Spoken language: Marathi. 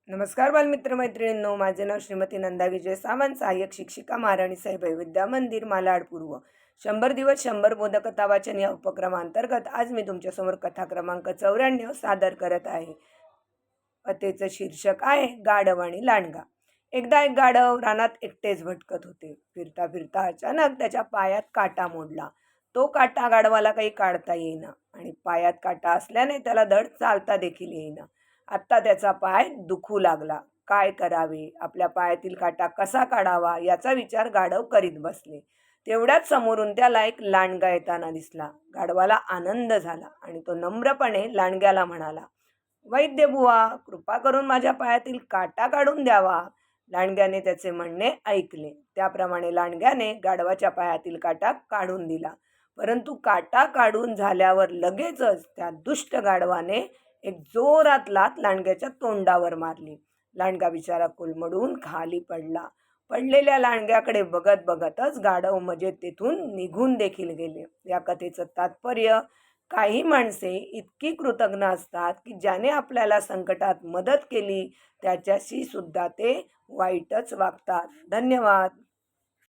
नमस्कार बालमित्र मैत्रिणींनो, माझे नाव श्रीमती नंदा विजय सावंत, सहाय्यक शिक्षिका महाराणी साहेबाई विद्या मंदिर मालाड पूर्व. 100 दिवस 100 बोधकथा वाचन या उपक्रमांतर्गत आज मी तुमच्यासमोर कथा क्रमांक 94 सादर करत आहे. कथेचं शीर्षक आहे गाढव आणि लांडगा. एकदा एक गाढव रानात एकटेच भटकत होते. फिरता फिरता अचानक त्याच्या पायात काटा मोडला. तो काटा गाढवाला काही काढता येईना आणि पायात काटा असल्याने त्याला धड चालता देखील येईना. आत्ता त्याचा पाय दुखू लागला. काय करावे, आपल्या पायातील काटा कसा काढावा याचा विचार गाढव करीत बसले. तेवढ्याच समोरून त्याला एक लांडगा येताना दिसला. गाढवाला आनंद झाला आणि तो नम्रपणे लांडग्याला म्हणाला, वैद्य बुवा, कृपा करून माझ्या पायातील काटा काढून द्यावा. लांडग्याने त्याचे म्हणणे ऐकले. त्याप्रमाणे लांडग्याने गाढवाच्या पायातील काटा काढून दिला. परंतु काटा काढून झाल्यावर लगेचच त्या दुष्ट गाढवाने एक जोरात लाथ लांडग्याच्या तोंडावर मारली. लांडगा बिचारा कोलमडून खाली पडला. पडलेल्या लांडग्याकडे बघत बघतच गाढव मजेत तेथून निघून देखील गेले. या कथेचं तात्पर्य, काही माणसे इतकी कृतज्ञ असतात की ज्याने आपल्याला संकटात मदत केली त्याच्याशी सुद्धा ते वाईटच वागतात. धन्यवाद.